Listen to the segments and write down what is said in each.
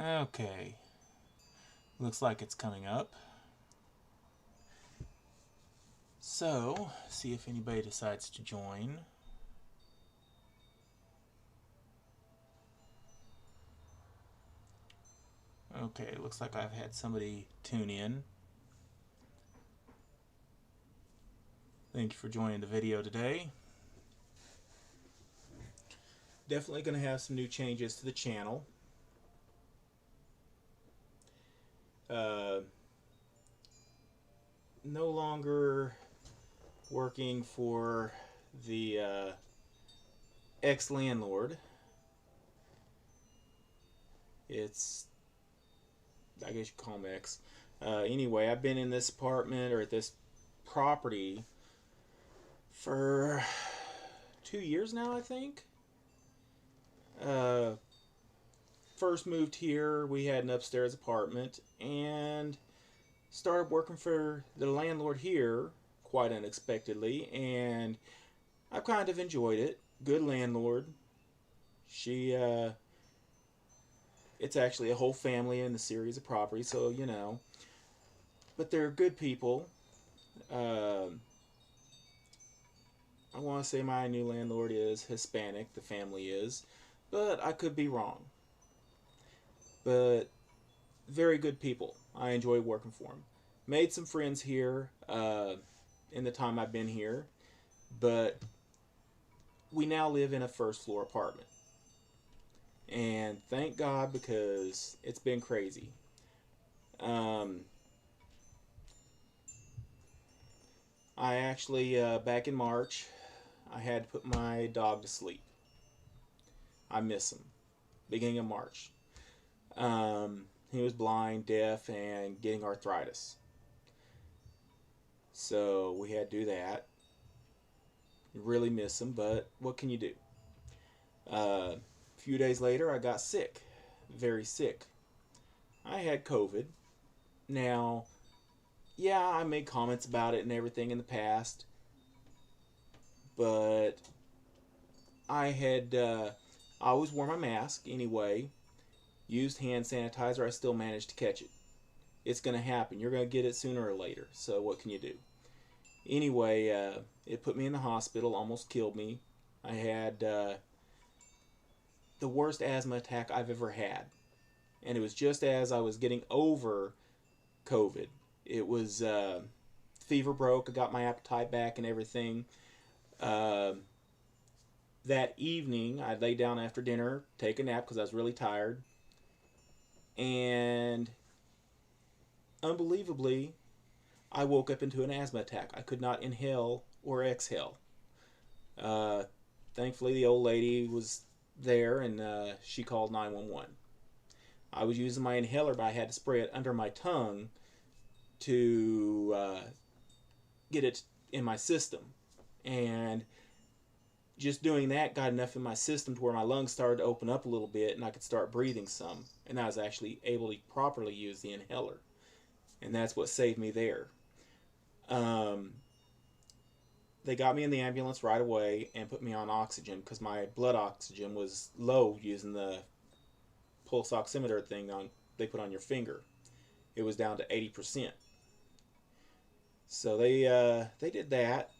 Okay, looks like it's coming up. So, see if anybody decides to join. Okay, looks like I've had somebody tune in. Thank you for joining the video today. Definitely going to have some new changes to the channel. No longer working for the ex-landlord. It's, I guess you call him ex. Anyway, I've been in this apartment or at this property for 2 years now, I think. First moved here, we had an upstairs apartment and started working for the landlord here quite unexpectedly, and I've kind of enjoyed it. Good landlord. She it's actually a whole family in the series of properties, so you know, but they're good people. I want to say my new landlord is Hispanic, the family is, but I could be wrong. But very good people. I enjoy working for them. Made some friends here in the time I've been here, but we now live in a first floor apartment. And thank God, because it's been crazy. I actually, back in March, I had to put my dog to sleep. I miss him. Beginning of March. He was blind, deaf, and getting arthritis. So we had to do that. Really miss him, but what can you do? A few days later, I got sick. Very sick. I had COVID. Now, yeah, I made comments about it and everything in the past, but I always wore my mask anyway, used hand sanitizer. I still managed to catch it. It's going to happen. You're going to get it sooner or later. So what can you do? Anyway, it put me in the hospital, almost killed me. I had the worst asthma attack I've ever had. And it was just as I was getting over COVID. It was fever broke. I got my appetite back and everything. That evening, I lay down after dinner, take a nap because I was really tired. And unbelievably, I woke up into an asthma attack. I could not inhale or exhale. Uh, Thankfully, the old lady was there and she called 911. I was using my inhaler, but I had to spray it under my tongue to get it in my system. And just doing that got enough in my system to where my lungs started to open up a little bit and I could start breathing some. And I was actually able to properly use the inhaler. And that's what saved me there. They got me in the ambulance right away and put me on oxygen because my blood oxygen was low using the pulse oximeter thing they put on your finger. It was down to 80%. So they did that.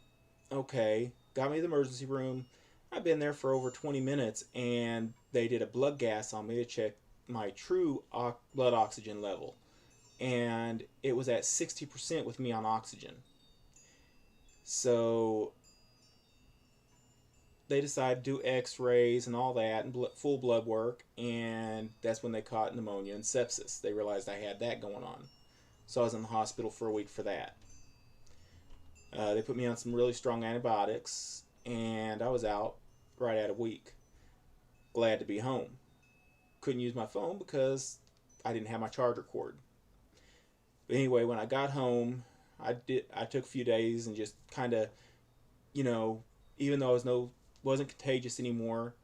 Okay, got me to the emergency room. I've been there for over 20 minutes, and they did a blood gas on me to check my true blood oxygen level, and it was at 60% with me on oxygen. So they decided to do x-rays and all that and full blood work, and that's when they caught pneumonia and sepsis. They realized I had that going on. So I was in the hospital for a week for that. They put me on some really strong antibiotics, and I was out right at a week. Glad to be home. Couldn't use my phone because I didn't have my charger cord. But anyway, when I got home, I took a few days and just kind of, you know, even though I wasn't contagious anymore,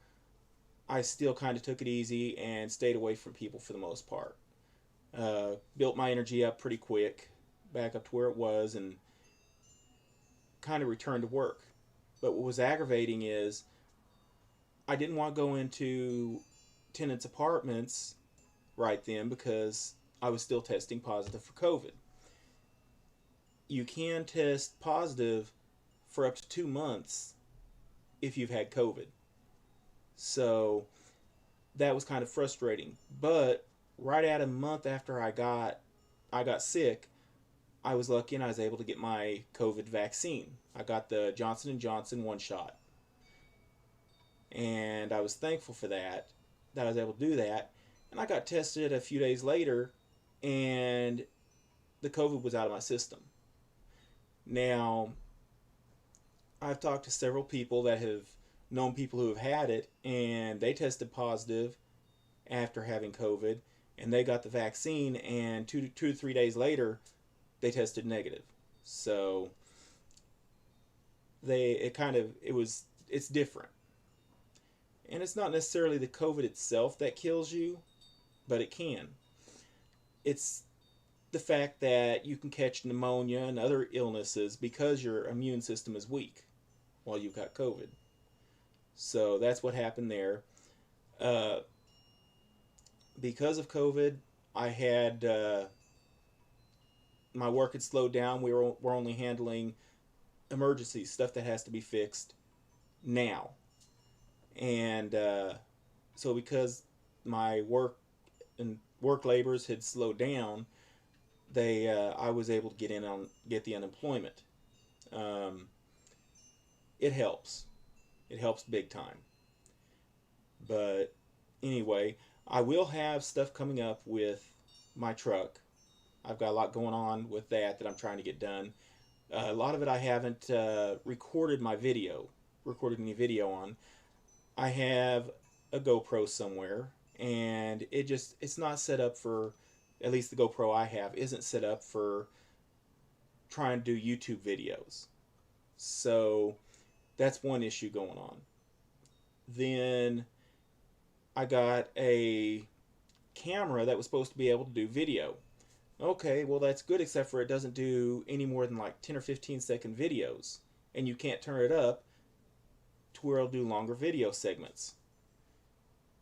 I still kind of took it easy and stayed away from people for the most part. Built my energy up pretty quick, back up to where it was, and kind of returned to work. But what was aggravating is I didn't want to go into tenants' apartments right then because I was still testing positive for COVID. You can test positive for up to 2 months if you've had COVID. So that was kind of frustrating. But right at a month after I got sick, I was lucky and I was able to get my COVID vaccine. I got the Johnson & Johnson one shot. And I was thankful for that I was able to do that. And I got tested a few days later and the COVID was out of my system. Now, I've talked to several people that have known people who have had it and they tested positive after having COVID and they got the vaccine and 2 to 3 days later they tested negative. So it's different. And it's not necessarily the COVID itself that kills you, but it can. It's the fact that you can catch pneumonia and other illnesses because your immune system is weak while you've got COVID. So that's what happened there. Because of COVID, I had my work had slowed down. We're only handling emergencies, stuff that has to be fixed now. And so because my work labors had slowed down, I was able to get the unemployment. It helps. It helps big time. But anyway, I will have stuff coming up with my truck. I've got a lot going on with that I'm trying to get done. A lot of it I haven't recorded any video on. I have a GoPro somewhere, and it's not set up for, at least the GoPro I have isn't set up for trying to do YouTube videos. So that's one issue going on. Then I got a camera that was supposed to be able to do video. Okay, well that's good, except for it doesn't do any more than like 10 or 15 second videos, and you can't turn it up to where it'll do longer video segments.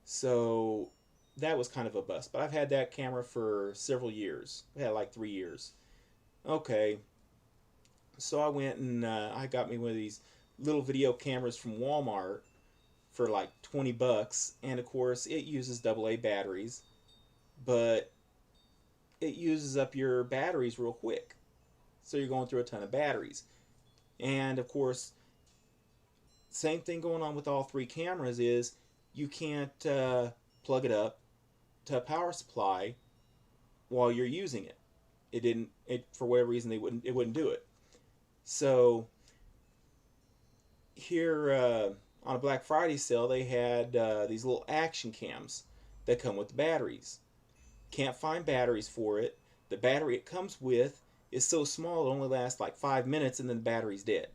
So that was kind of a bust. But I've had that camera for several years. I had like 3 years. Okay, so I went and I got me one of these little video cameras from Walmart for like $20, and of course it uses AA batteries, but it uses up your batteries real quick, so you're going through a ton of batteries. And of course, same thing going on with all three cameras is you can't plug it up to a power supply while you're using it. It for whatever reason it wouldn't do it. So here on a Black Friday sale, they had these little action cams that come with the batteries. Can't find batteries for it. The battery it comes with is so small it only lasts like 5 minutes and then the battery's dead.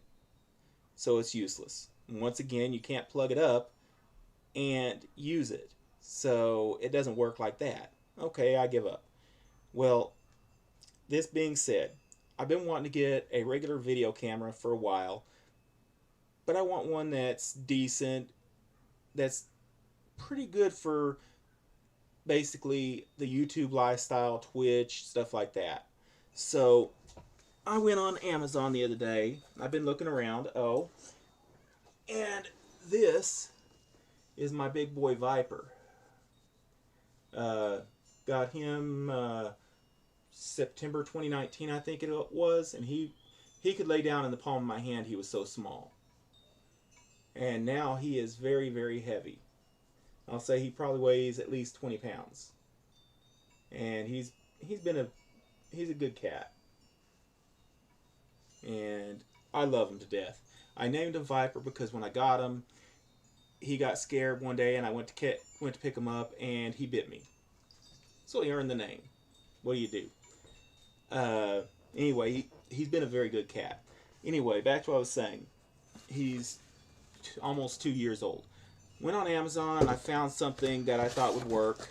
So it's useless. And once again, you can't plug it up and use it. So it doesn't work like that. Okay, I give up. Well, this being said, I've been wanting to get a regular video camera for a while, but I want one that's decent, that's pretty good for basically the YouTube lifestyle, Twitch, stuff like that. So I went on Amazon the other day. I've been looking around. And this is my big boy Viper. Got him September 2019, I think it was, and he could lay down in the palm of my hand. He was so small. And now he is very, very heavy. I'll say he probably weighs at least 20 pounds. And he's a good cat. And I love him to death. I named him Viper because when I got him, he got scared one day and I went to pick him up and he bit me. So he earned the name. What do you do? Anyway, he's been a very good cat. Anyway, back to what I was saying. He's almost 2 years old. Went on Amazon and I found something that I thought would work.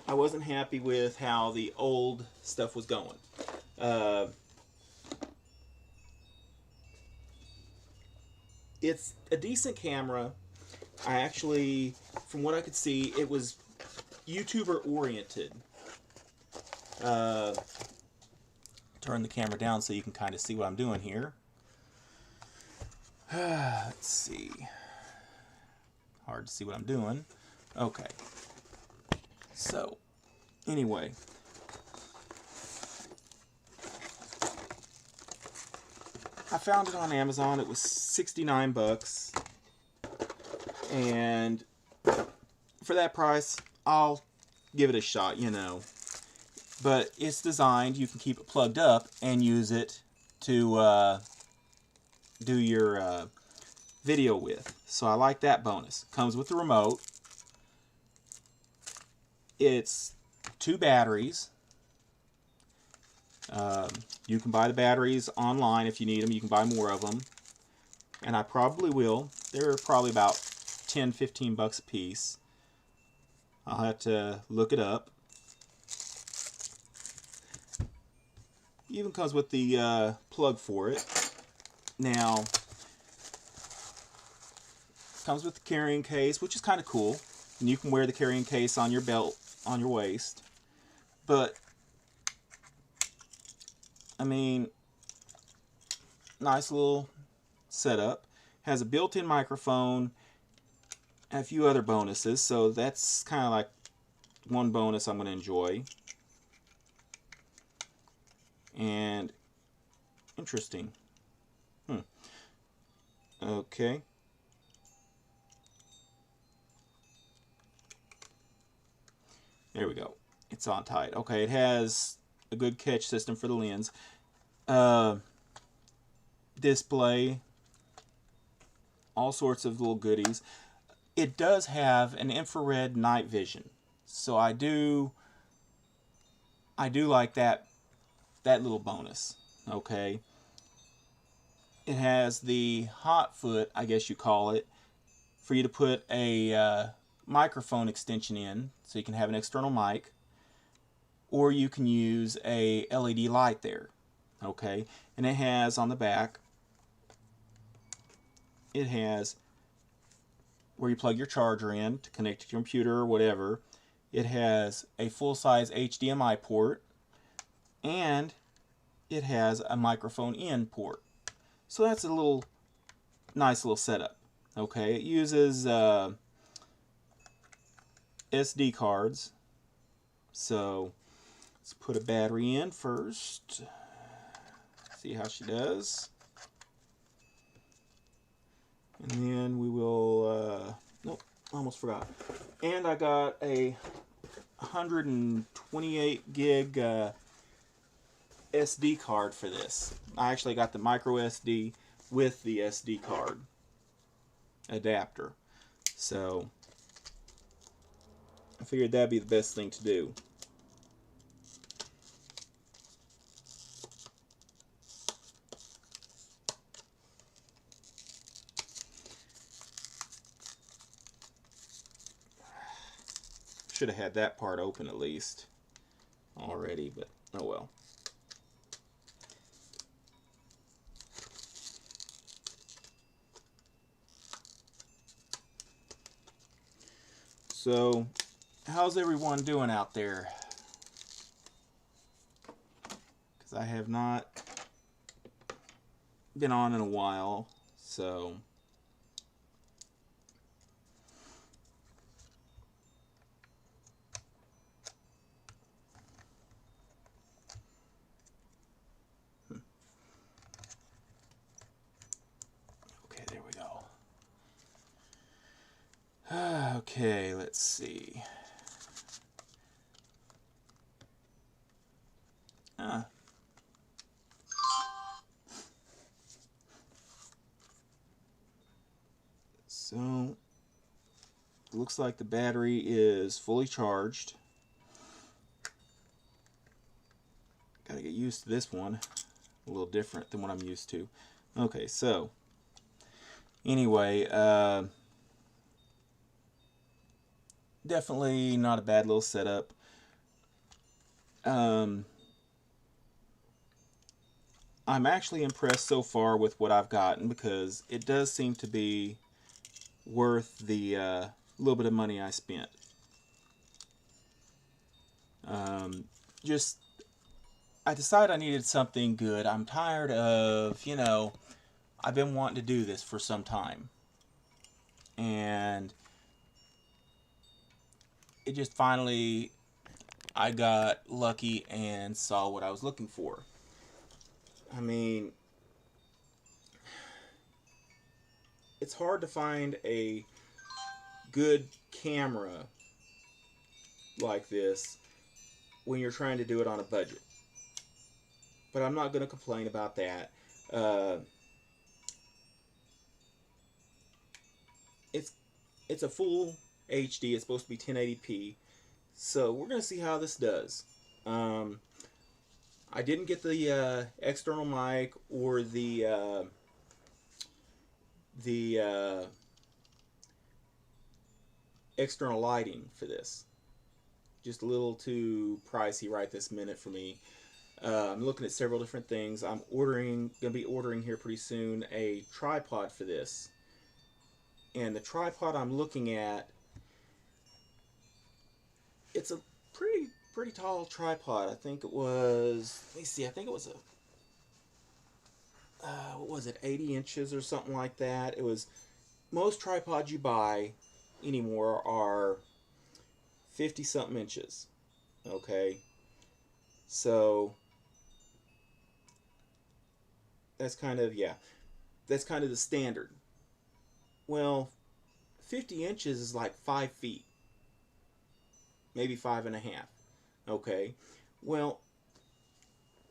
I wasn't happy with how the old stuff was going. It's a decent camera, I actually, from what I could see, it was YouTuber oriented. Uh, turn the camera down so you can kind of see what I'm doing here. Let's see. Hard to see what I'm doing. Okay. So, anyway. I found it on Amazon. It was 69 bucks. And for that price, I'll give it a shot, you know. But it's designed, you can keep it plugged up and use it to do your video with. So I like that bonus. Comes with the remote. It's 2 batteries. You can buy the batteries online if you need them. You can buy more of them. And I probably will. They're probably about 10-15 bucks a piece. I'll have to look it up. Even comes with the plug for it. Now, comes with the carrying case, which is kind of cool. And you can wear the carrying case on your belt, on your waist. But, I mean, nice little setup. Has a built-in microphone and a few other bonuses. So that's kind of like one bonus I'm going to enjoy. And interesting. Okay. There we go. It's on tight. Okay, it has a good catch system for the lens. Display. All sorts of little goodies. It does have an infrared night vision. So I do like that little bonus. Okay. It has the hot foot, I guess you call it, for you to put a microphone extension in, so you can have an external mic, or you can use a LED light there. Okay, and it has on the back, it has where you plug your charger in to connect to your computer or whatever. It has a full-size HDMI port, and it has a microphone in port. So that's a nice little setup. Okay, it uses SD cards. So let's put a battery in first. See how she does. And then we will, nope, almost forgot. And I got a 128 gig SD card for this. I actually got the micro SD with the SD card adapter. So I figured that'd be the best thing to do. Should have had that part open at least already, but oh well. So, how's everyone doing out there? Because I have not been on in a while, so okay, there we go. Okay, let's see. So, looks like the battery is fully charged. Gotta get used to this one. A little different than what I'm used to. Okay, so anyway, definitely not a bad little setup. I'm actually impressed so far with what I've gotten, because it does seem to be worth the little bit of money I spent. Just I decided I needed something good. I'm tired of, I've been wanting to do this for some time. And it just finally, I got lucky and saw what I was looking for. I mean, it's hard to find a good camera like this when you're trying to do it on a budget. But I'm not going to complain about that. Uh, it's it's a full HD. It's supposed to be 1080p. So we're going to see how this does. I didn't get the external mic or the external lighting for this. Just a little too pricey right this minute for me. I'm looking at several different things. I'm gonna be ordering here pretty soon a tripod for this. And the tripod I'm looking at, it's a pretty tall tripod. I think it was, let me see, I think it was what was it, 80 inches or something like that. It was, most tripods you buy anymore are 50 something inches. Okay, so that's kind of, yeah, that's kind of the standard. Well, 50 inches is like 5 feet, maybe 5.5. Okay, well,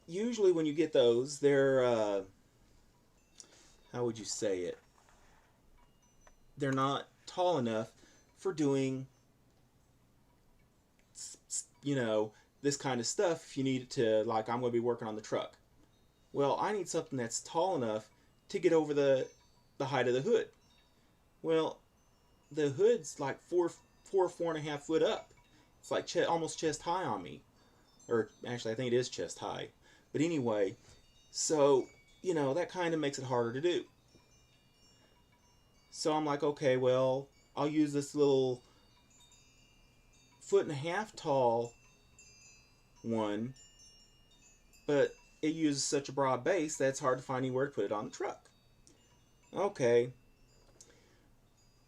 usually when you get those, they're, how would you say it? They're not tall enough for doing, this kind of stuff if you need it to, like, I'm going to be working on the truck. Well, I need something that's tall enough to get over the height of the hood. Well, the hood's like 4.5 foot up. It's like almost chest high on me. Or actually, I think it is chest high. But anyway, so, that kind of makes it harder to do. So I'm like, okay, well, I'll use this little 1.5 foot tall one, but it uses such a broad base that it's hard to find anywhere to put it on the truck. Okay,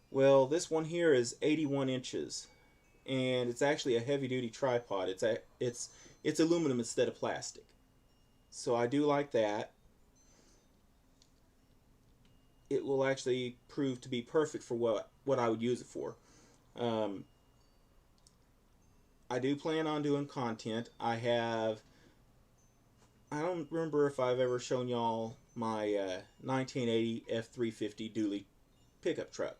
well, this one here is 81 inches, and it's actually a heavy-duty tripod. It's aluminum instead of plastic, so I do like that. It will actually prove to be perfect for what I would use it for. I do plan on doing content. I don't remember if I've ever shown y'all my 1980 F350 dually pickup truck.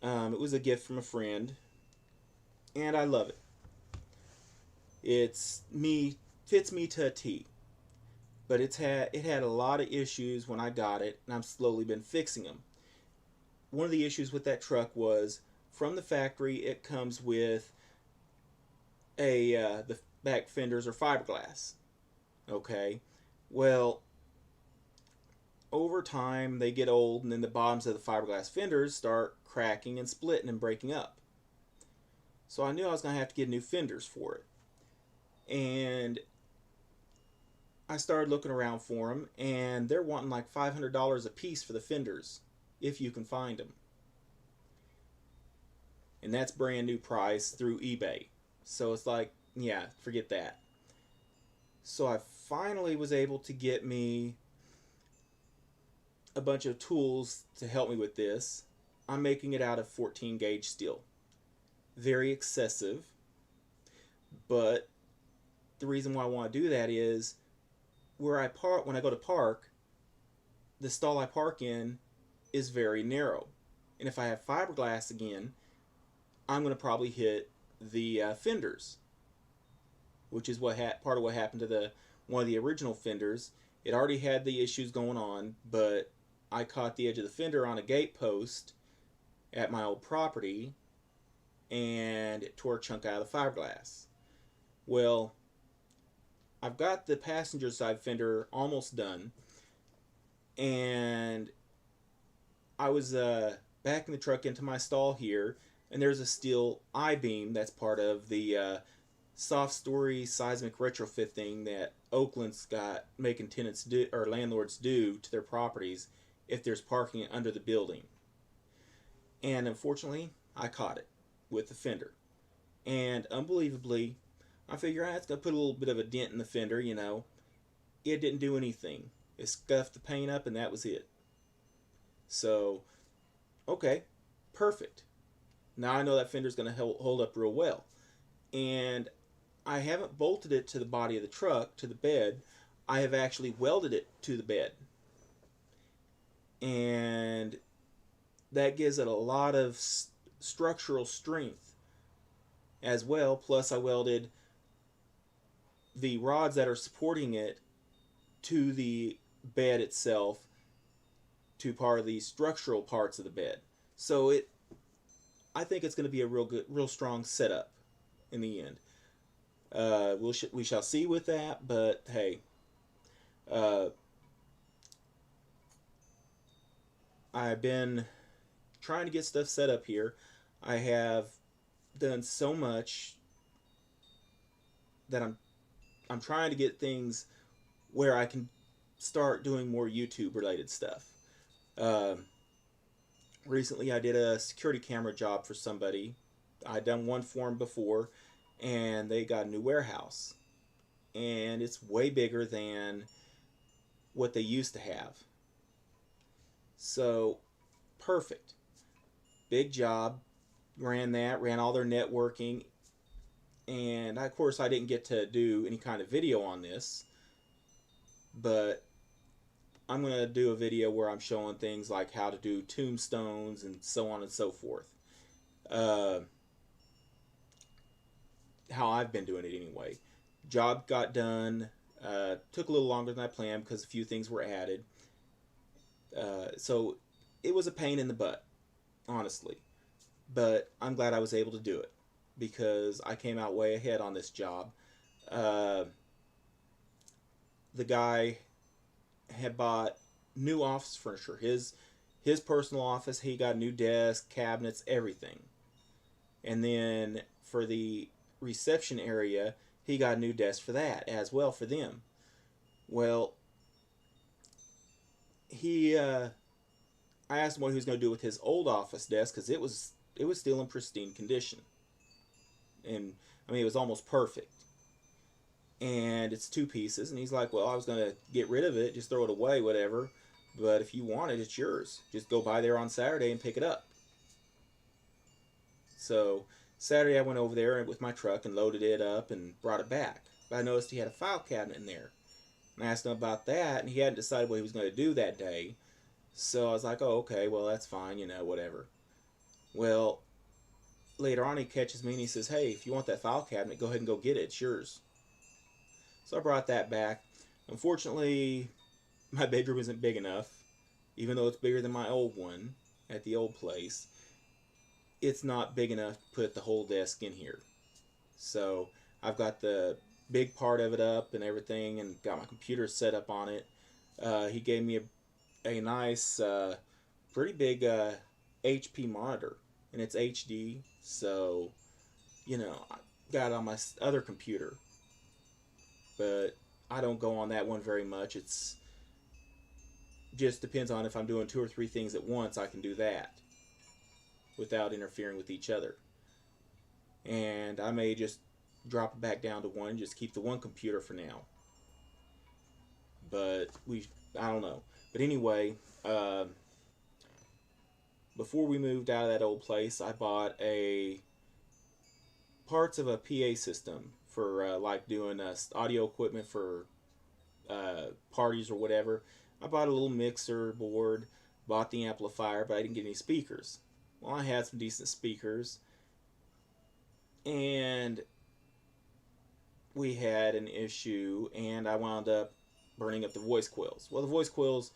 It was a gift from a friend, and I love it. Fits me to a T. But it had a lot of issues when I got it, and I've slowly been fixing them. One of the issues with that truck was, from the factory, it comes with the back fenders are fiberglass. Okay, well, over time they get old, and then the bottoms of the fiberglass fenders start cracking and splitting and breaking up. So I knew I was going to have to get new fenders for it. And I started looking around for them, and they're wanting like $500 a piece for the fenders, if you can find them. And that's brand new price through eBay. So it's like, yeah, forget that. So I finally was able to get me a bunch of tools to help me with this. I'm making it out of 14 gauge steel. Very excessive, but the reason why I want to do that is where I park, when I go to park, the stall I park in is very narrow. And if I have fiberglass again, I'm going to probably hit the fenders, which is part of what happened to one of the original fenders. It already had the issues going on, but I caught the edge of the fender on a gate post at my old property, and it tore a chunk out of the fiberglass. Well, I've got the passenger side fender almost done, and I was backing the truck into my stall here, and there's a steel I-beam that's part of the soft story seismic retrofit thing that Oakland's got making tenants do, or landlords do to their properties if there's parking under the building. And unfortunately, I caught it with the fender. And unbelievably, I figure it's going to put a little bit of a dent in the fender, you know. It didn't do anything. It scuffed the paint up and that was it. So, okay, perfect. Now I know that fender's going to hold up real well. And I haven't bolted it to the body of the truck, to the bed. I have actually welded it to the bed. And that gives it a lot of structural strength as well. Plus I welded the rods that are supporting it to the bed itself, to part of the structural parts of the bed. So I think it's going to be a real strong setup in the end. We shall see with that, but hey, I've been trying to get stuff set up here. I have done so much that I'm trying to get things where I can start doing more YouTube related stuff. Recently I did a security camera job for somebody. I'd done one for them before, and they got a new warehouse. And it's way bigger than what they used to have. So, perfect. Big job. Ran all their networking. And of course I didn't get to do any kind of video on this, but I'm going to do a video where I'm showing things like how to do tombstones and so on and so forth. How I've been doing it anyway. Job got done. Took a little longer than I planned because a few things were added. So it was a pain in the butt, honestly. But I'm glad I was able to do it because I came out way ahead on this job. The guy had bought new office furniture. His personal office, he got new desk, cabinets, everything. And then for the reception area, he got a new desk for that as well for them. Well, I asked him what he was going to do with his old office desk because it was still in pristine condition. And I mean, it was almost perfect. And it's 2 pieces, and he's like, well, I was going to get rid of it, just throw it away, whatever, but if you want it, it's yours. Just go by there on Saturday and pick it up. So Saturday I went over there with my truck and loaded it up and brought it back. But I noticed he had a file cabinet in there. And I asked him about that, and he hadn't decided what he was going to do that day. So I was like, oh, okay, well, that's fine, whatever. Well, later on he catches me and he says, hey, if you want that file cabinet, go ahead and go get it. It's yours. So I brought that back. Unfortunately, my bedroom isn't big enough. Even though it's bigger than my old one at the old place, it's not big enough to put the whole desk in here. So I've got the big part of it up and everything and got my computer set up on it. He gave me a nice, pretty big HP monitor. And it's HD, so, I got it on my other computer. But I don't go on that one very much. It's just depends on if I'm doing 2 or 3 things at once, I can do that without interfering with each other. And I may just drop it back down to 1 and just keep the 1 computer for now. But I don't know. But anyway, before we moved out of that old place, I bought parts of a PA system for like doing audio equipment for parties or whatever. I bought a little mixer board, bought the amplifier, but I didn't get any speakers. Well, I had some decent speakers, and we had an issue, and I wound up burning up the voice coils. Well, the voice coils,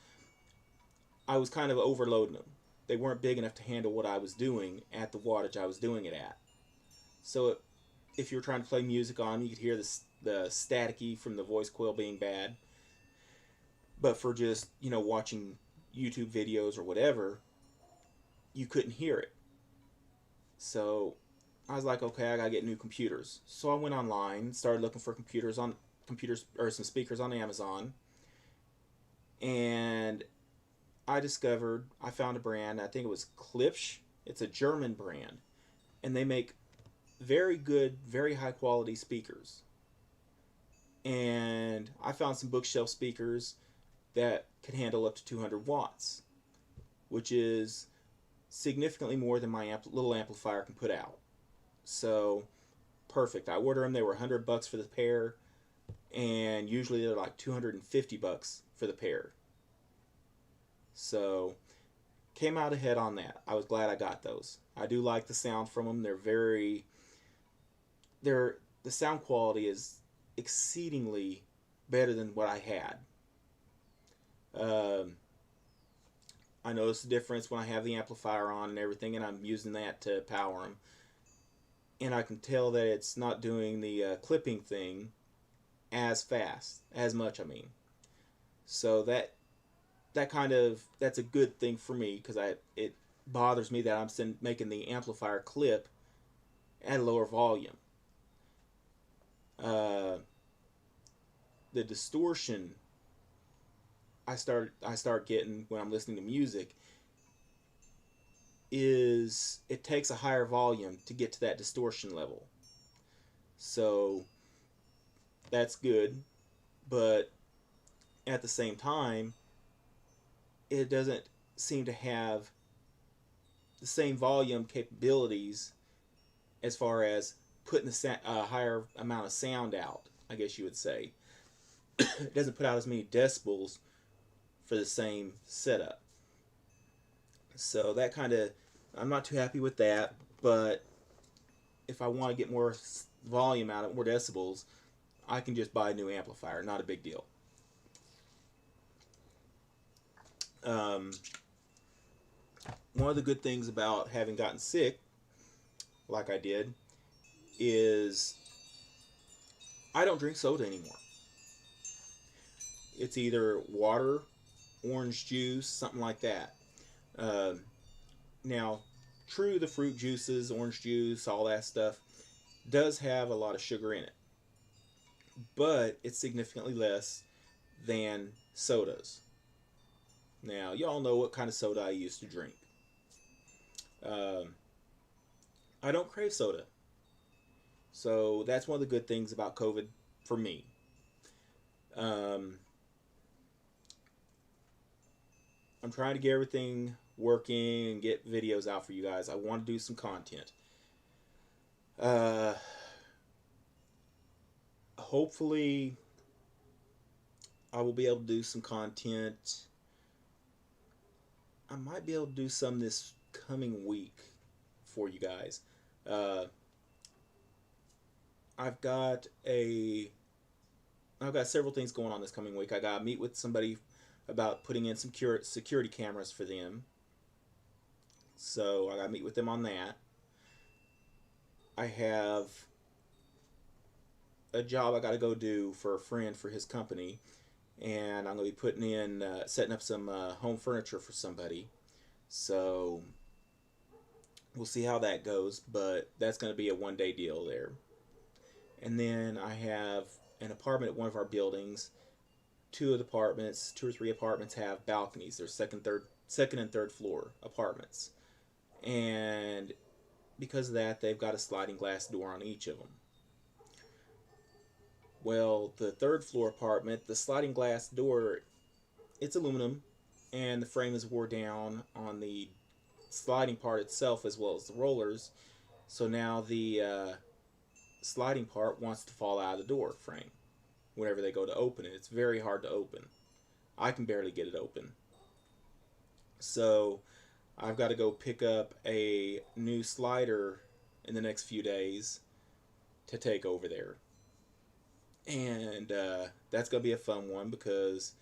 I was kind of overloading them. They weren't big enough to handle what I was doing at the wattage I was doing it at. So if you were trying to play music on them, you could hear the staticky from the voice coil being bad. But for just, watching YouTube videos or whatever, you couldn't hear it. So I was like, okay, I gotta get new computers. So I went online, started looking for computers or some speakers on Amazon, and I found a brand. I think it was Klipsch. It's a German brand, and they make very good, very high quality speakers. And I found some bookshelf speakers that could handle up to 200 watts, which is significantly more than my little amplifier can put out. So perfect. I ordered them. They were $100 for the pair, and usually they're like $250 for the pair. So came out ahead on that. I was glad I got those. I do like the sound from them. They're the sound quality is exceedingly better than what I had. Um, I notice the difference when I have the amplifier on and everything, and I'm using that to power them. And I can tell that it's not doing the clipping thing as fast, as much. I mean, so that's a good thing for me because it bothers me that I'm making the amplifier clip at a lower volume. Uh, the distortion I start getting when I'm listening to music is it takes a higher volume to get to that distortion level. So that's good, but at the same time, it doesn't seem to have the same volume capabilities as far as putting a higher amount of sound out, I guess you would say. It doesn't put out as many decibels for the same setup. So that kind of, I'm not too happy with that, but if I want to get more volume out of it, more decibels, I can just buy a new amplifier. Not a big deal. Um, One of the good things about having gotten sick, like I did, is I don't drink soda anymore. It's either water, orange juice, something like that. Um, Now, true, the fruit juices, orange juice, all that stuff, does have a lot of sugar in it, but it's significantly less than sodas. Now, y'all know what kind of soda I used to drink. Um, I don't crave soda. So that's one of the good things about COVID for me. Um, I'm trying to get everything working and get videos out for you guys. I want to do some content. Uh, Hopefully, I will be able to do some content. I might be able to do some this coming week for you guys. Uh, I've got a I've got several things going on this coming week. I got to meet with somebody about putting in some security cameras for them. So I got to meet with them on that. I have a job I got to go do for a friend for his company, and I'm going to be setting up some home furniture for somebody. So we'll see how that goes, but that's going to be a 1 day deal there. And then I have an apartment at one of our buildings. Two or three apartments have balconies. They're second and third floor apartments, and because of that, they've got a sliding glass door on each of them. Well, the third floor apartment, the sliding glass door, it's aluminum, and the frame is wore down on the sliding part itself as well as the rollers. So now the sliding part wants to fall out of the door frame whenever they go to open it. It's very hard to open. I can barely get it open. So I've got to go pick up a new slider in the next few days to take over there. And that's going to be a fun one because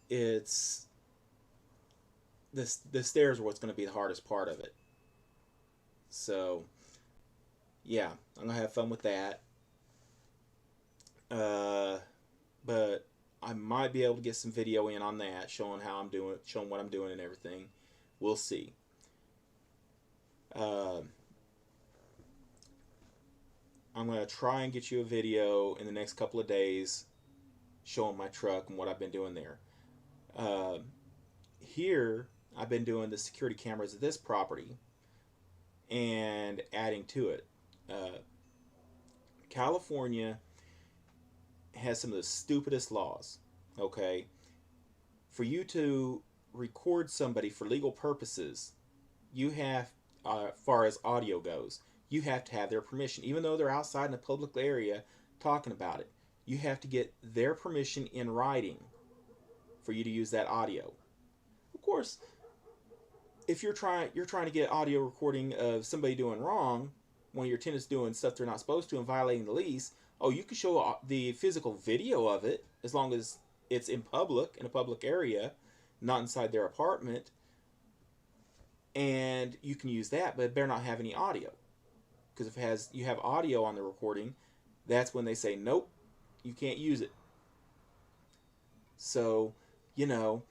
it's the stairs are what's going to be the hardest part of it. So yeah, I'm going to have fun with that. But I might be able to get some video in on that, showing how I'm doing, showing what I'm doing and everything. We'll see. Uh, I'm going to try and get you a video in the next couple of days showing my truck and what I've been doing there. Uh, Here, I've been doing the security cameras at this property and adding to it. Uh, California has some of the stupidest laws. Okay, for you to record somebody for legal purposes, you have, far as audio goes, you have to have their permission, even though they're outside in a public area talking about it. You have to get their permission in writing for you to use that audio. Of course, if you're trying to get audio recording of somebody doing wrong, one of your tenants doing stuff they're not supposed to and violating the lease, oh, you can show the physical video of it as long as it's in public, in a public area, not inside their apartment, and you can use that, but it better not have any audio. Because if you have audio on the recording, that's when they say, nope, you can't use it. So, you know,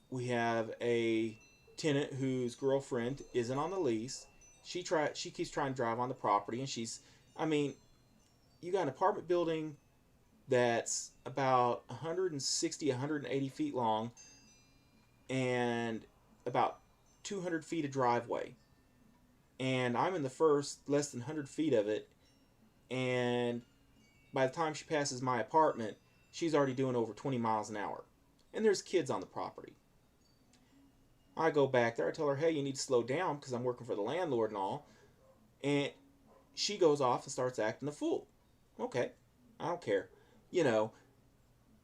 we have a tenant whose girlfriend isn't on the lease. She keeps trying to drive on the property, and I mean, you got an apartment building that's about 160, 180 feet long, and about 200 feet of driveway. And I'm in the first less than 100 feet of it, and by the time she passes my apartment, she's already doing over 20 miles an hour. And there's kids on the property. I go back there, I tell her, hey, you need to slow down because I'm working for the landlord and all. And she goes off and starts acting a fool. Okay, I don't care. You know,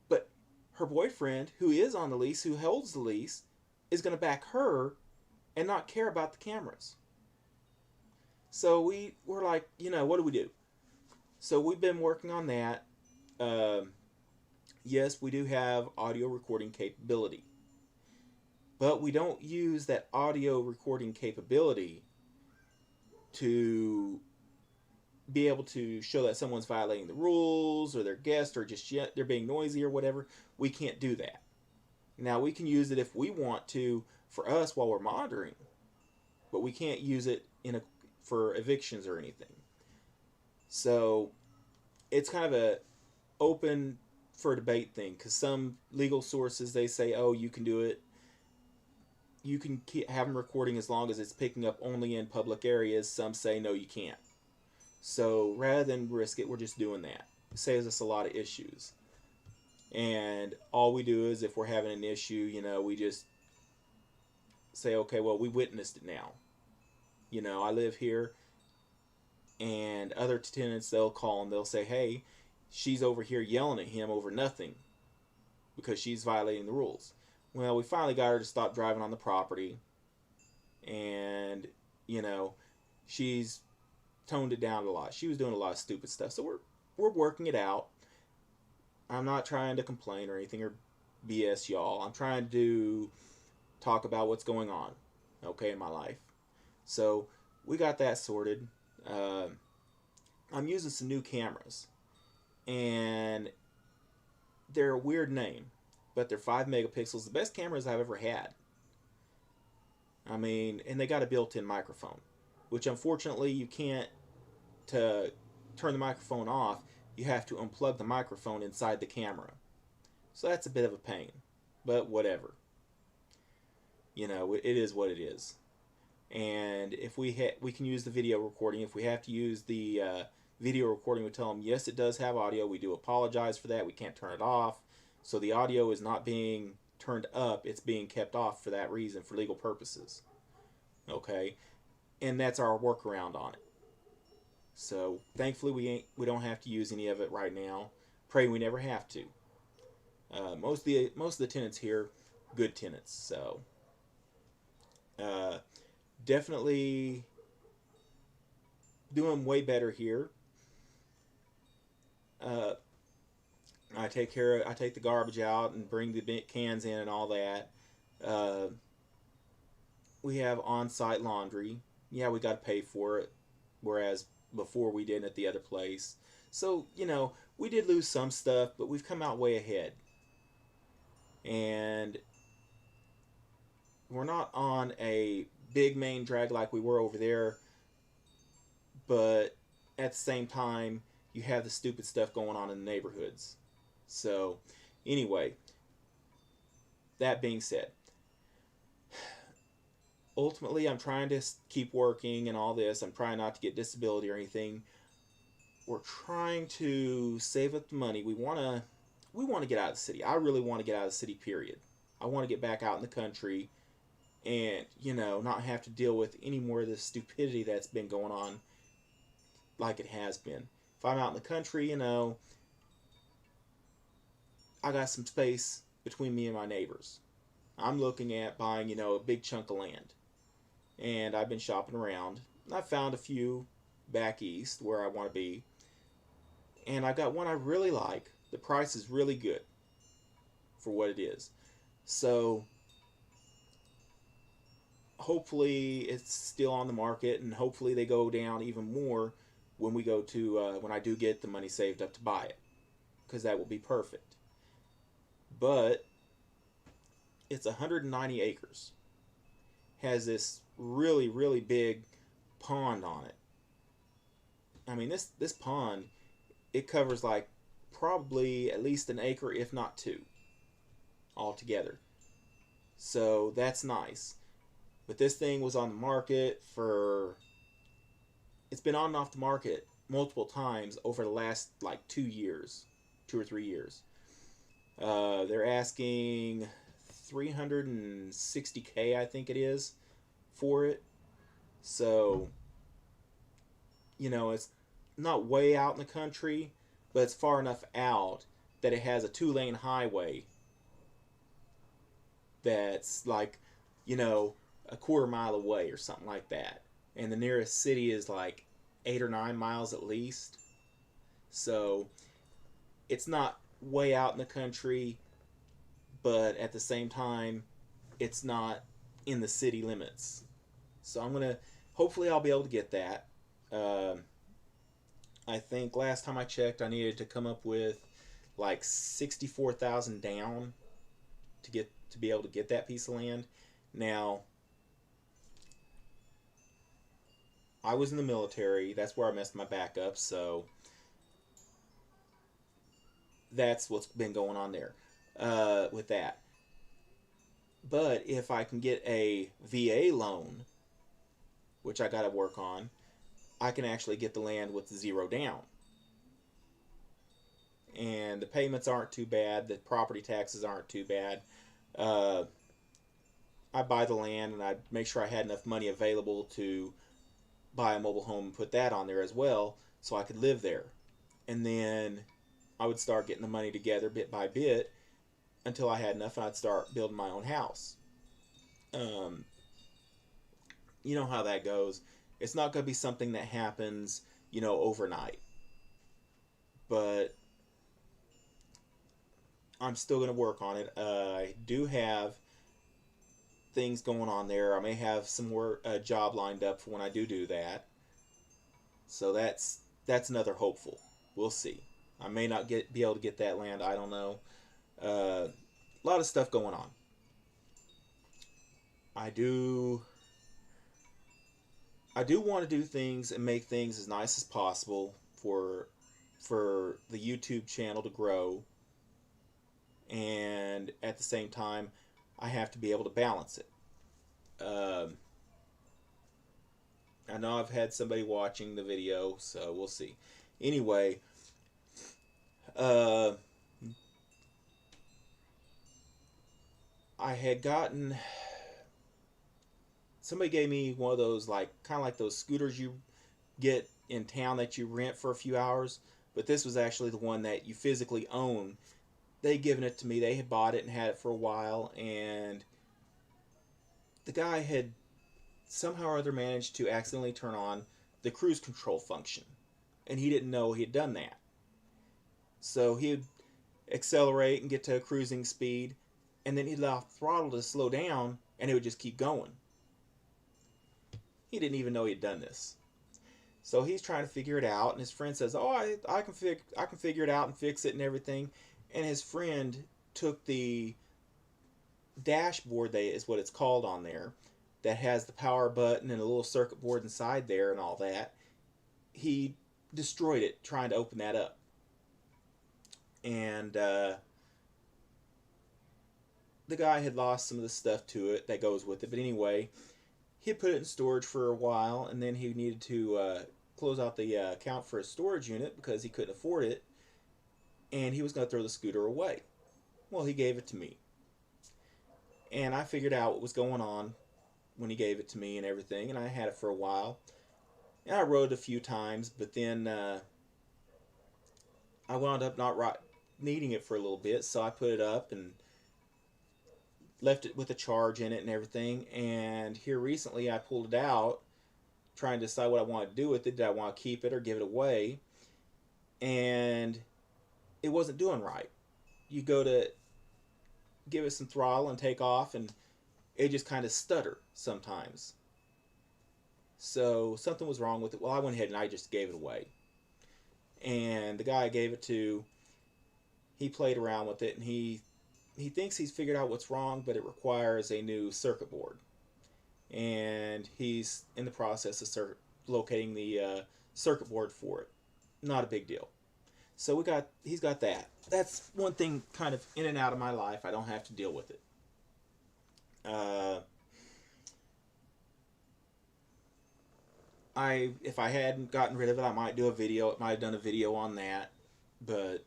but her boyfriend, who is on the lease, who holds the lease, is going to back her and not care about the cameras. So we're like, what do we do? So we've been working on that. Yes, we do have audio recording capability. But we don't use that audio recording capability to be able to show that someone's violating the rules or their guest or just they're being noisy or whatever. We can't do that. Now, we can use it if we want to for us while we're monitoring, but we can't use it for evictions or anything. So it's kind of a open for debate thing, because some legal sources, they say, oh, you can do it. You can have them recording as long as it's picking up only in public areas. Some say, no, you can't. So rather than risk it, we're just doing that. It saves us a lot of issues. And all we do is if we're having an issue, we just say, okay, well, we witnessed it now. I live here, and other tenants, they'll call and they'll say, hey, she's over here yelling at him over nothing because she's violating the rules. Well, we finally got her to stop driving on the property, and, she's toned it down a lot. She was doing a lot of stupid stuff, so we're working it out. I'm not trying to complain or anything or BS y'all. I'm trying to talk about what's going on, okay, in my life. So we got that sorted. I'm using some new cameras, and they're a weird name, but they're 5 megapixels, the best cameras I've ever had. I mean, and they got a built-in microphone, which unfortunately you can't. To turn the microphone off, you have to unplug the microphone inside the camera. So that's a bit of a pain, but whatever. It is what it is. And if we can use the video recording. If we have to use the video recording, we tell them, yes, it does have audio. We do apologize for that. We can't turn it off. So the audio is not being turned up. It's being kept off for that reason, for legal purposes. Okay? And that's our workaround on it. So thankfully we don't have to use any of it right now. Pray we never have to. Most of the tenants here, good tenants. So definitely doing way better here. I take the garbage out and bring the cans in and all that. We have on-site laundry. Yeah, we got to pay for it, whereas before we didn't at the other place. So, we did lose some stuff, but we've come out way ahead. And we're not on a big main drag like we were over there, but at the same time, you have the stupid stuff going on in the neighborhoods. So, anyway, that being said, ultimately, I'm trying to keep working and all this. I'm trying not to get disability or anything. We're trying to save up the money. We want to get out of the city. I really want to get out of the city. Period. I want to get back out in the country and not have to deal with any more of the stupidity that's been going on like it has been. If I'm out in the country, I got some space between me and my neighbors. I'm looking at buying, a big chunk of land. And I've been shopping around. I found a few back east where I want to be. And I got one I really like. The price is really good for what it is. So hopefully it's still on the market, and hopefully they go down even more when we go to when I do get the money saved up to buy it, because that will be perfect. But it's 190 acres. Has this really really big pond on it. I mean, this pond, it covers like probably at least an acre, if not two, altogether. So that's nice. But this thing was on the market for. It's been on and off the market multiple times over the last like 2 years, 2 or 3 years. They're asking 360K, I think it is, for it. So, it's not way out in the country, but it's far enough out that it has a 2-lane highway that's like, a quarter mile away or something like that. And the nearest city is like 8 or 9 miles at least. So it's not way out in the country, but at the same time, it's not in the city limits. So hopefully I'll be able to get that. I think last time I checked, I needed to come up with like 64,000 down to be able to get that piece of land. Now, I was in the military. That's where I messed my back up. So that's what's been going on there with that. But if I can get a VA loan, which I got to work on, I can actually get the land with 0 down. And the payments aren't too bad. The property taxes aren't too bad. I buy the land and I make sure I had enough money available to buy a mobile home and put that on there as well so I could live there. And then I would start getting the money together bit by bit until I had enough, and I'd start building my own house. You know how that goes. It's not going to be something that happens, overnight. But I'm still going to work on it. I do have things going on there. I may have some work, a job lined up for when I do that. So that's another hopeful. We'll see. I may not be able to get that land. I don't know. A lot of stuff going on. I do want to do things and make things as nice as possible for the YouTube channel to grow, and at the same time, I have to be able to balance it. I know I've had somebody watching the video, so we'll see. Anyway, I had gotten. Somebody gave me one of those, kind of like those scooters you get in town that you rent for a few hours, but this was actually the one that you physically own. They had given it to me. They had bought it and had it for a while, and the guy had somehow or other managed to accidentally turn on the cruise control function, and he didn't know he had done that. So he would accelerate and get to a cruising speed, and then he'd allow throttle to slow down, and it would just keep going. He didn't even know he'd done this. So he's trying to figure it out, and his friend says, "Oh, I can figure it out and fix it and everything." And his friend took the dashboard, they is what it's called on there, that has the power button and a little circuit board inside there and all that. He destroyed it trying to open that up, and the guy had lost some of the stuff to it that goes with it. But anyway, he put it in storage for a while, and then he needed to close out the account for a storage unit because he couldn't afford it, and he was going to throw the scooter away. Well, he gave it to me, and I figured out what was going on when he gave it to me and everything, and I had it for a while. And I rode it a few times, but then I wound up not needing it for a little bit, so I put it up and left it with a charge in it and everything. And here recently, I pulled it out, trying to decide what I want to do with it. Did I want to keep it or give it away? And it wasn't doing right. You go to give it some throttle and take off, and it just kind of stutter sometimes. So something was wrong with it. Well, I went ahead and I just gave it away. And the guy I gave it to, he played around with it, and he thinks he's figured out what's wrong, but it requires a new circuit board. And he's in the process of locating the circuit board for it. Not a big deal. So he's got that. That's one thing kind of in and out of my life. I don't have to deal with it. If I hadn't gotten rid of it, I might do a video. It might have done a video on that. But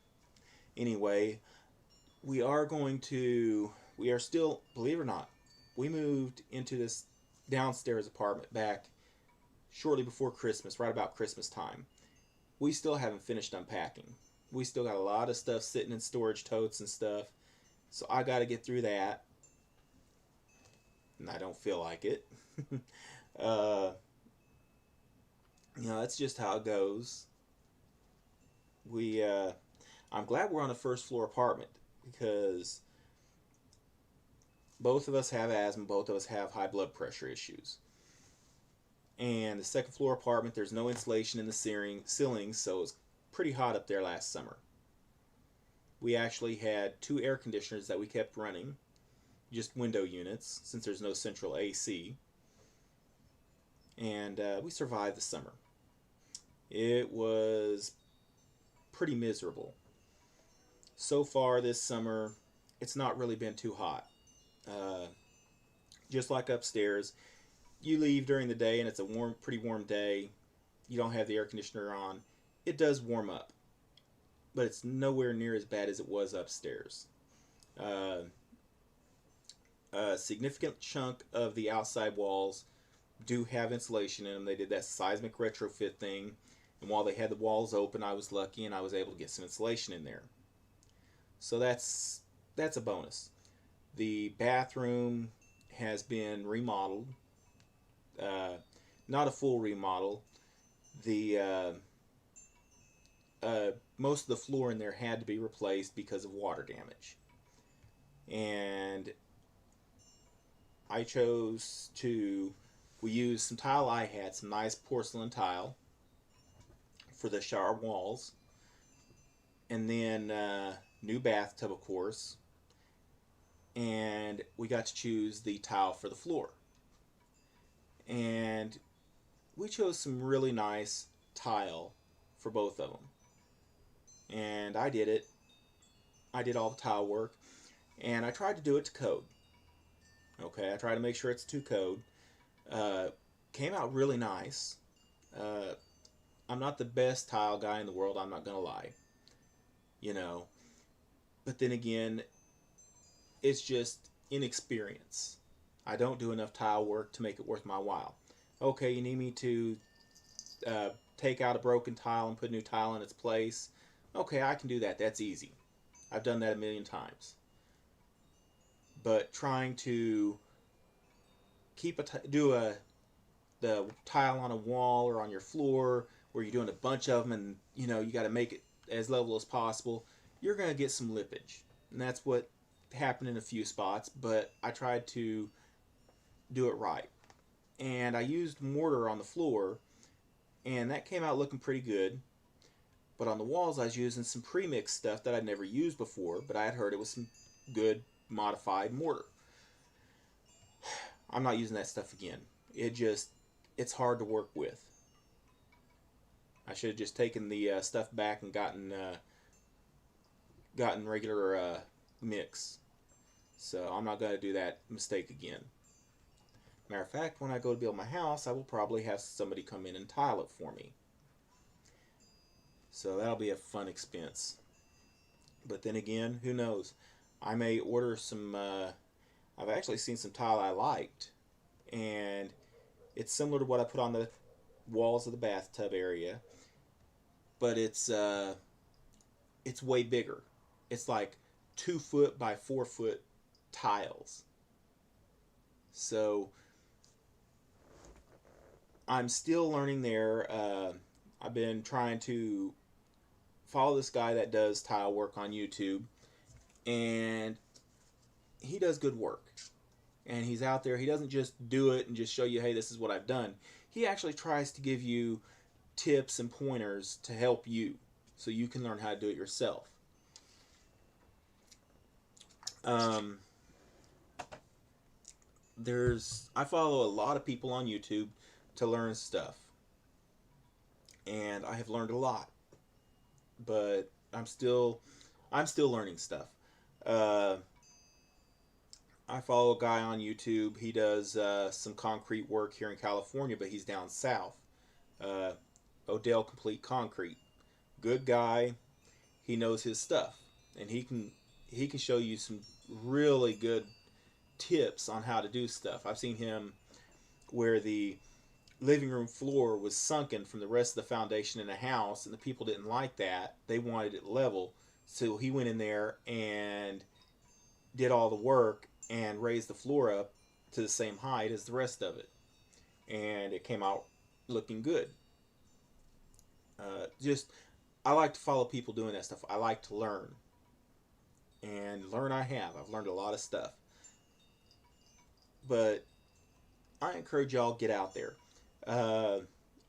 anyway, we are still, believe it or not, we moved into this downstairs apartment back shortly before Christmas, right about Christmas time. We still haven't finished unpacking. We still got a lot of stuff sitting in storage totes and stuff. So I got to get through that. And I don't feel like it. That's just how it goes. I'm glad we're on a first floor apartment because both of us have asthma, both of us have high blood pressure issues. And the second floor apartment, there's no insulation in the ceiling, so it was pretty hot up there last summer. We actually had 2 air conditioners that we kept running, just window units, since there's no central AC. And we survived the summer. It was pretty miserable. So far this summer, it's not really been too hot. Just like upstairs, you leave during the day and it's a pretty warm day. You don't have the air conditioner on. It does warm up, but it's nowhere near as bad as it was upstairs. A significant chunk of the outside walls do have insulation in them. They did that seismic retrofit thing, and while they had the walls open, I was lucky and I was able to get some insulation in there. So that's a bonus. The bathroom has been remodeled. Not a full remodel. The most of the floor in there had to be replaced because of water damage. And we used some tile I had, some nice porcelain tile for the shower walls. And then new bathtub, of course. And we got to choose the tile for the floor. And we chose some really nice tile for both of them. And I did it. I did all the tile work. And I tried to do it to code. Okay, I tried to make sure it's to code. Came out really nice. I'm not the best tile guy in the world, I'm not going to lie. But then again, it's just inexperience. I don't do enough tile work to make it worth my while. Okay, you need me to take out a broken tile and put a new tile in its place. Okay, I can do that. That's easy. I've done that a million times. But trying to do the tile on a wall or on your floor where you're doing a bunch of them and you got to make it as level as possible, you're going to get some lippage. And that's what happened in a few spots, but I tried to do it right. And I used mortar on the floor, and that came out looking pretty good. But on the walls, I was using some pre-mixed stuff that I'd never used before, but I had heard it was some good modified mortar. I'm not using that stuff again. It's hard to work with. I should have just taken the stuff back and gotten regular mix. So I'm not going to do that mistake again. Matter of fact, when I go to build my house, I will probably have somebody come in and tile it for me. So that'll be a fun expense. But then again, who knows? I may order some. I've actually seen some tile I liked, and it's similar to what I put on the walls of the bathtub area, but it's way bigger. It's like 2 foot by 4 foot tiles. So I'm still learning there. I've been trying to follow this guy that does tile work on YouTube, and he does good work. And he's out there. He doesn't just do it and just show you, hey, this is what I've done. He actually tries to give you tips and pointers to help you so you can learn how to do it yourself. I follow a lot of people on YouTube to learn stuff, and I have learned a lot, but I'm still learning stuff. Uh, I follow a guy on YouTube. He does some concrete work here in California, but he's down south. Uh, Odell Complete Concrete, good guy. He knows his stuff, and he can show you some really good tips on how to do stuff. I've seen him where the living room floor was sunken from the rest of the foundation in the house, and the people didn't like that. They wanted it level, so he went in there and did all the work and raised the floor up to the same height as the rest of it, and it came out looking good. Just I like to follow people doing that stuff. I like to learn, and learn I have. I've learned a lot of stuff, but I encourage y'all get out there. Uh,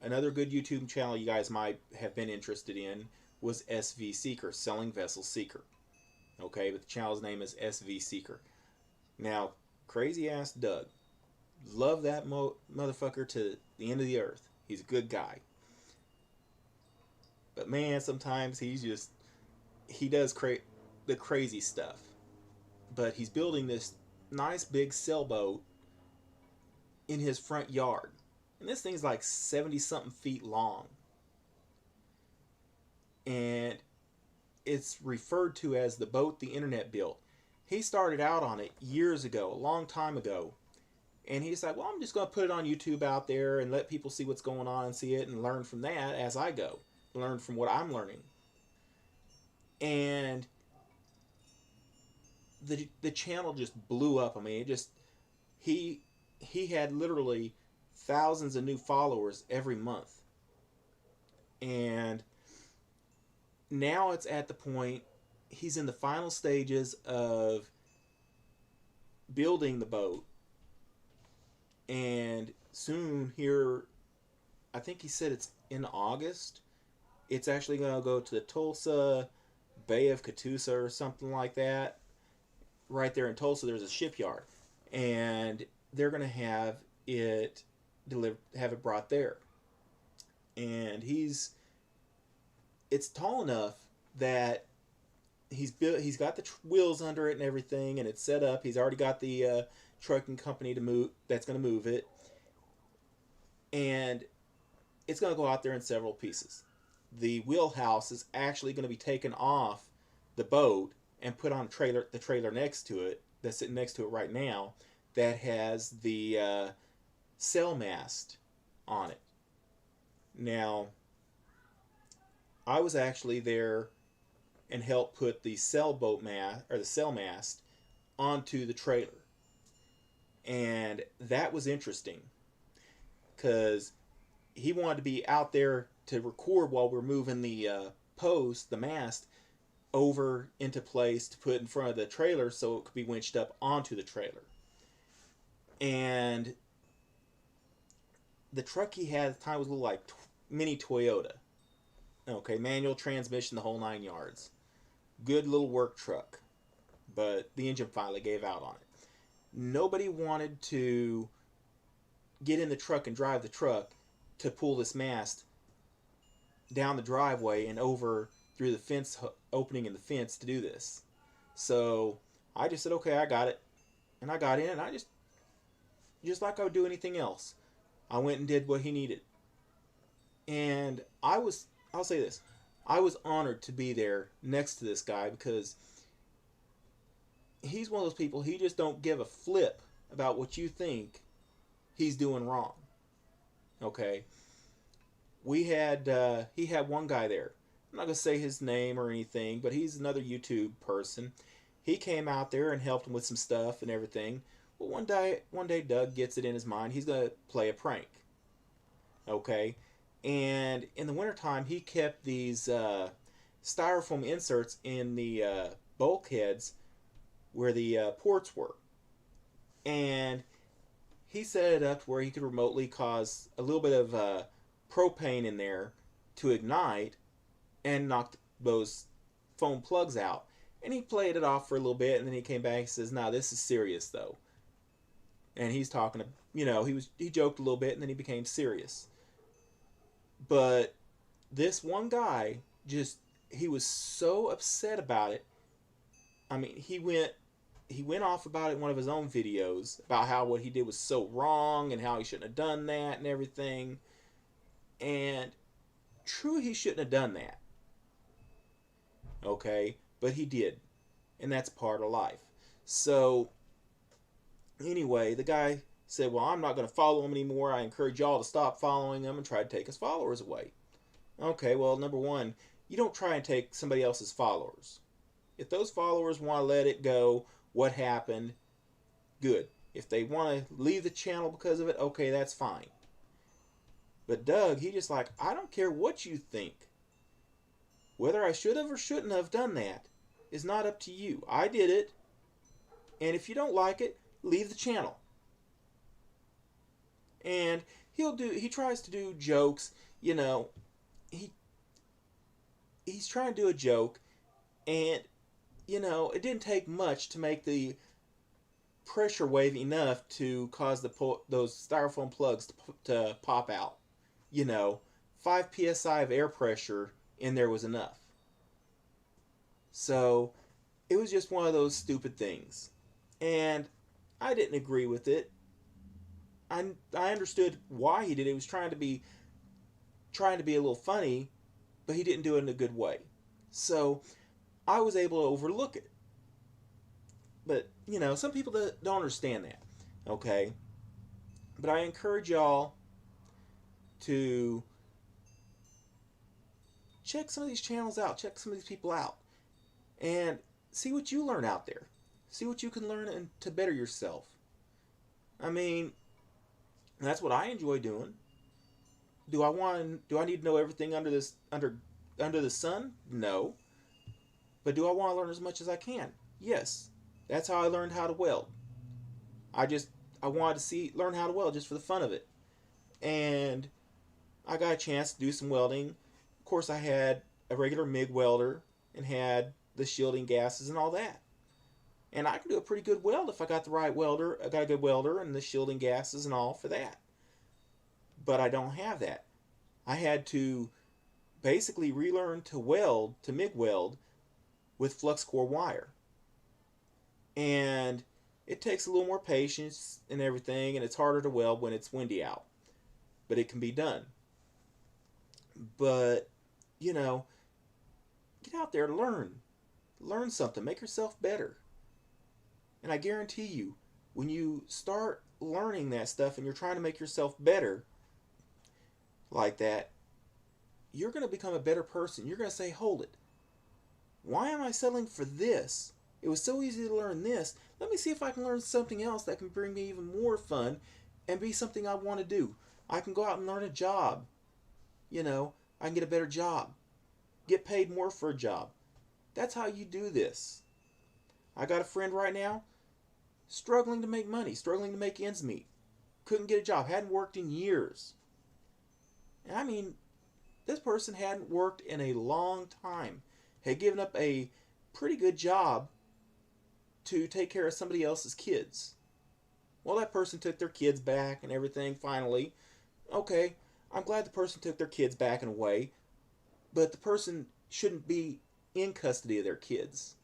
Another good YouTube channel you guys might have been interested in was SV Seeker, Selling Vessel Seeker. Okay, but the channel's name is SV Seeker. Now, crazy ass Doug, love that motherfucker to the end of the earth. He's a good guy, but man, sometimes he does the crazy stuff. But he's building this nice big sailboat in his front yard. And this thing's like 70 something feet long. And it's referred to as the boat the internet built. He started out on it years ago, a long time ago. And he's like, well, I'm just going to put it on YouTube out there and let people see what's going on and see it and learn from that as I go. Learn from what I'm learning. And the channel just blew up. I mean, he had literally thousands of new followers every month. And now it's at the point he's in the final stages of building the boat, and soon here, I think he said it's in August, it's actually going to go to the Tulsa Bay of Catoosa or something like that. Right there in Tulsa there's a shipyard, and they're going to have it brought there. And it's tall enough that he's got the wheels under it and everything, and it's set up. He's already got the trucking company that's going to move it, and it's going to go out there in several pieces. The wheelhouse is actually going to be taken off the boat and put on the trailer next to it, that's sitting next to it right now, that has the sail mast on it. Now, I was actually there and helped put the sailboat mast or the sail mast onto the trailer, and that was interesting because he wanted to be out there to record while we're moving the the mast over into place to put in front of the trailer so it could be winched up onto the trailer. And the truck he had at the time was a little like mini Toyota. Okay, manual transmission, the whole 9 yards. Good little work truck. But the engine finally gave out on it. Nobody wanted to get in the truck and drive the truck to pull this mast down the driveway and over through the fence opening in the fence to do this. So I just said, okay, I got it. And I got in, and I just like I would do anything else, I went and did what he needed. And I'll say this, I was honored to be there next to this guy because he's one of those people, he just don't give a flip about what you think he's doing wrong. Okay? He had one guy there. I'm not going to say his name or anything, but he's another YouTube person. He came out there and helped him with some stuff and everything. Well, one day Doug gets it in his mind he's going to play a prank. Okay? And in the wintertime, he kept these styrofoam inserts in the bulkheads where the ports were. And he set it up to where he could remotely cause a little bit of propane in there to ignite and knock those foam plugs out. And he played it off for a little bit, and then he came back and says, "Nah, this is serious though." And he's talking to, he joked a little bit, and then he became serious. But this one guy he was so upset about it. I mean, he went off about it in one of his own videos about how what he did was so wrong and how he shouldn't have done that and everything. And true, he shouldn't have done that. Okay, but he did. And that's part of life. So anyway, the guy said, "Well, I'm not going to follow him anymore. I encourage y'all to stop following him," and try to take his followers away. Okay, well, number one, you don't try and take somebody else's followers. If those followers want to let it go, what happened, good. If they want to leave the channel because of it, okay, that's fine. But Doug, he just like, I don't care what you think. Whether I should have or shouldn't have done that is not up to you. I did it, and if you don't like it, leave the channel. And he tries to do jokes, he's trying to do a joke, and it didn't take much to make the pressure wave enough to cause those styrofoam plugs to pop out. 5 psi of air pressure in there was enough. So it was just one of those stupid things, and I didn't agree with it. I understood why he did it. He was trying to be a little funny, but he didn't do it in a good way. So I was able to overlook it. But, some people don't understand that. Okay? But I encourage y'all to check some of these channels out. Check some of these people out. And see what you learn out there. See what you can learn to better yourself. I mean, that's what I enjoy doing. Do I need to know everything under the sun? No. But do I want to learn as much as I can? Yes. That's how I learned how to weld. I wanted to learn how to weld just for the fun of it. And I got a chance to do some welding. Of course, I had a regular MIG welder and had the shielding gases and all that. And I can do a pretty good weld if I got the right welder. I got a good welder and the shielding gases and all for that. But I don't have that. I had to basically relearn to MIG weld with flux core wire. And it takes a little more patience and everything, and it's harder to weld when it's windy out. But it can be done. But, get out there, learn. Learn something. Make yourself better. And I guarantee you, when you start learning that stuff and you're trying to make yourself better like that, you're going to become a better person. You're going to say, hold it. Why am I settling for this? It was so easy to learn this. Let me see if I can learn something else that can bring me even more fun and be something I want to do. I can go out and learn a job. I can get a better job. Get paid more for a job. That's how you do this. I got a friend right now struggling to make money, struggling to make ends meet. Couldn't get a job, hadn't worked in years. And I mean, this person hadn't worked in a long time. Had given up a pretty good job to take care of somebody else's kids. Well, that person took their kids back and everything finally. Okay, I'm glad the person took their kids back in a way, but the person shouldn't be in custody of their kids.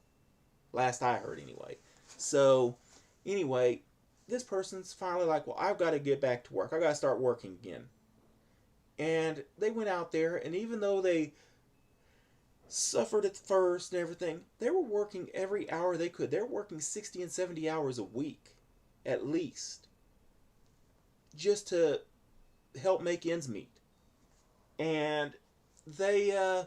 Last I heard, anyway. So, anyway, this person's finally like, well, I've got to get back to work. I've got to start working again. And they went out there, and even though they suffered at first and everything, they were working every hour they could. They were working 60 and 70 hours a week, at least, just to help make ends meet. And they,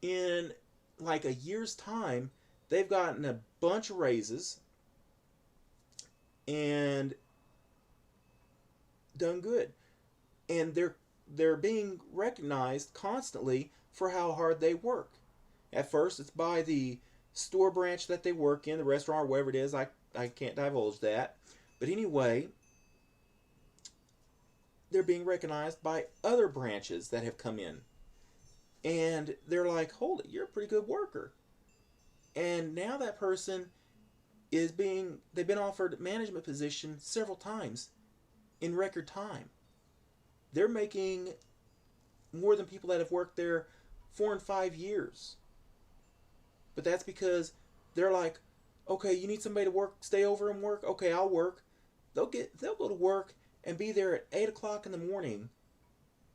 in like a year's time, they've gotten a bunch of raises and done good. And they're being recognized constantly for how hard they work. At first, it's by the store branch that they work in, the restaurant or whatever it is. I can't divulge that. But anyway, they're being recognized by other branches that have come in. And they're like, hold it, you're a pretty good worker. And now that person they've been offered management position several times in record time. They're making more than people that have worked there 4 and 5 years. But that's because they're like, okay, you need somebody to work, stay over and work. Okay, I'll work. They'll go to work and be there at 8 o'clock in the morning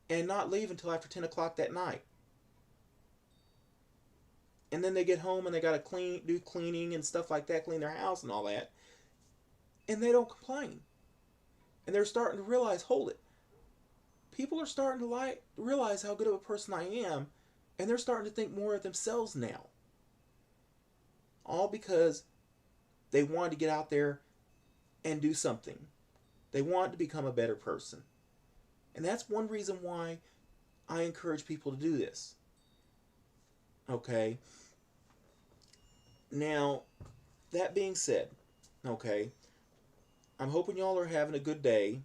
and not leave until after 10 o'clock that night. And then they get home and they gotta do cleaning and stuff like that, clean their house and all that, and they don't complain. And they're starting to realize, hold it, people are starting to realize how good of a person I am, and they're starting to think more of themselves now. All because they wanted to get out there and do something. They wanted to become a better person. And that's one reason why I encourage people to do this. Okay? Now, that being said, okay, I'm hoping y'all are having a good day,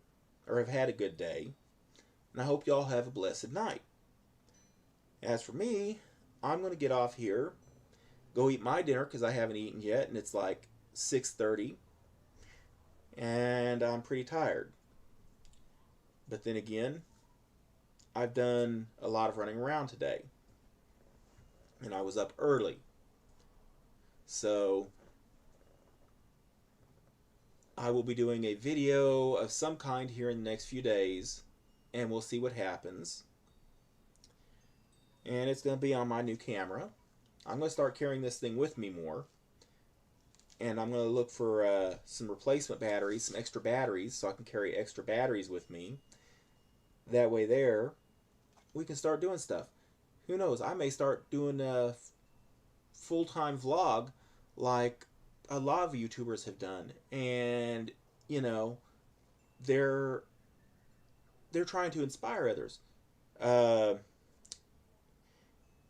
or have had a good day, and I hope y'all have a blessed night. As for me, I'm going to get off here, go eat my dinner, because I haven't eaten yet, and it's like 6:30, and I'm pretty tired. But then again, I've done a lot of running around today, and I was up early. So I will be doing a video of some kind here in the next few days, and we'll see what happens. And it's going to be on my new camera. I'm going to start carrying this thing with me more. And I'm going to look for some replacement batteries, some extra batteries, so I can carry extra batteries with me. That way there, we can start doing stuff. Who knows, I may start doing a full-time vlog like a lot of YouTubers have done. And, you know, they're trying to inspire others.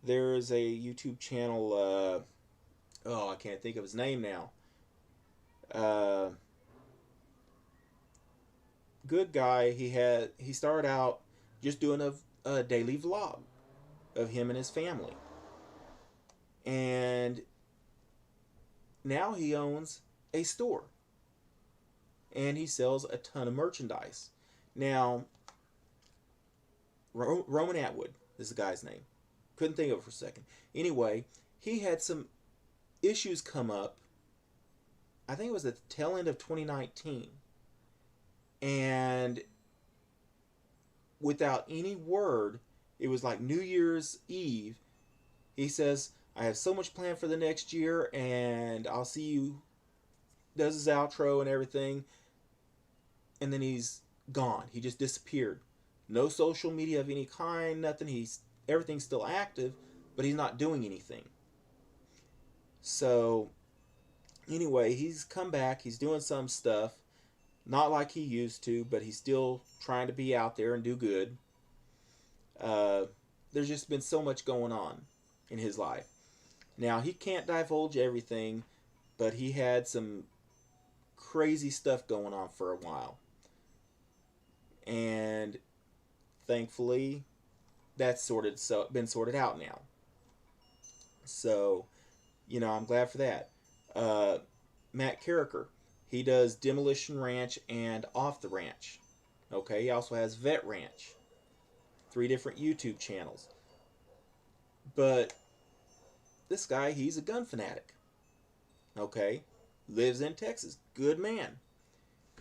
There's a YouTube channel, I can't think of his name now. Good guy. He started out just doing a daily vlog of him and his family. And now he owns a store. And he sells a ton of merchandise. Now, Roman Atwood is the guy's name. Couldn't think of it for a second. Anyway, he had some issues come up. I think it was at the tail end of 2019. And without any word, it was like New Year's Eve. He says, I have so much planned for the next year, and I'll see you. Does his outro and everything. And then he's gone. He just disappeared. No social media of any kind, nothing. Everything's still active, but he's not doing anything. So, anyway, he's come back. He's doing some stuff. Not like he used to, but he's still trying to be out there and do good. There's just been so much going on in his life. Now, he can't divulge everything, but he had some crazy stuff going on for a while. And thankfully, that's been sorted out now. So, I'm glad for that. Matt Carricker. He does Demolition Ranch and Off the Ranch. Okay, he also has Vet Ranch. 3 different YouTube channels. But this guy, he's a gun fanatic. Okay, lives in Texas. Good man.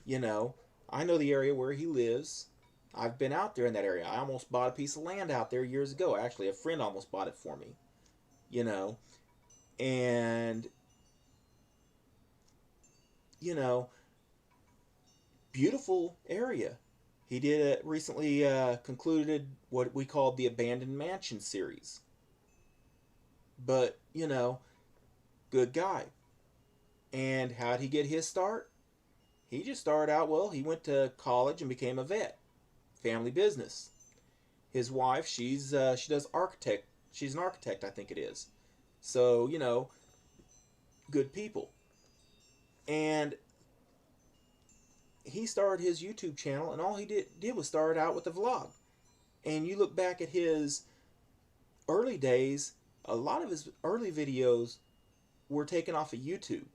You know, I know the area where he lives. I've been out there in that area. I almost bought a piece of land out there years ago. Actually, a friend almost bought it for me. You know, and you know, beautiful area. He did recently concluded what we called the Abandoned Mansion series. But good guy. And how did he get his start? He just started out, well, he went to college and became a vet. Family business. His wife, she does architect. She's an architect, I think it is. So, good people. And he started his YouTube channel, and all he did was start out with a vlog. And you look back at his early days, a lot of his early videos were taken off of YouTube.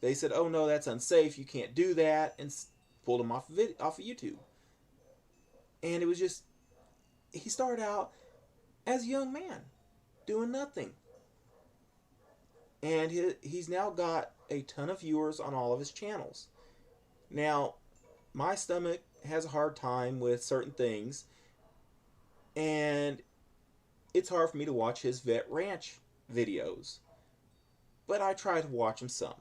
They said, oh no, that's unsafe, you can't do that, and pulled him off of YouTube. And it was just, he started out as a young man, doing nothing. And he's now got a ton of viewers on all of his channels. Now, my stomach has a hard time with certain things, and it's hard for me to watch his Vet Ranch videos. But I try to watch them some.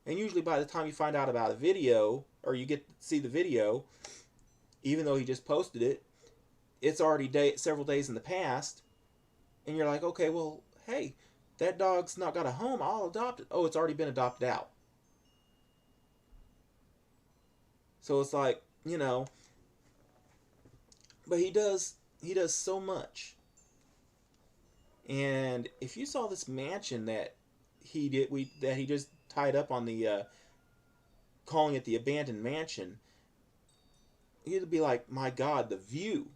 And usually by the time you find out about a video, or you get to see the video, even though he just posted it, it's already several days in the past, and you're like, okay, well, hey, that dog's not got a home, I'll adopt it. Oh, it's already been adopted out. So it's like, but he does so much. And if you saw this mansion that he just tied up on the calling it the Abandoned Mansion, you'd be like, my God, the view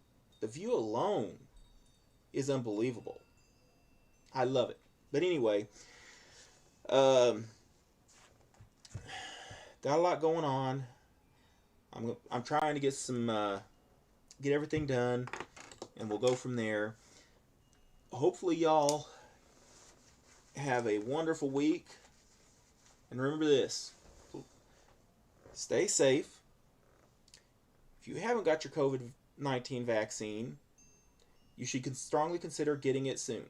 alone is unbelievable. I love it. But anyway, got a lot going on. I'm trying to get everything done, and we'll go from there. Hopefully y'all have a wonderful week, and remember this: stay safe. If you haven't got your COVID-19 vaccine, you should strongly consider getting it soon.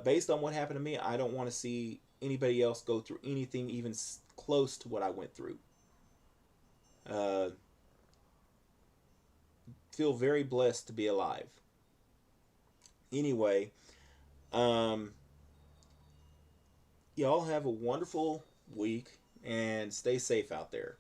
Based on what happened to me, I don't want to see anybody else go through anything even close to what I went through. Feel very blessed to be alive. Anyway, y'all have a wonderful week, and stay safe out there.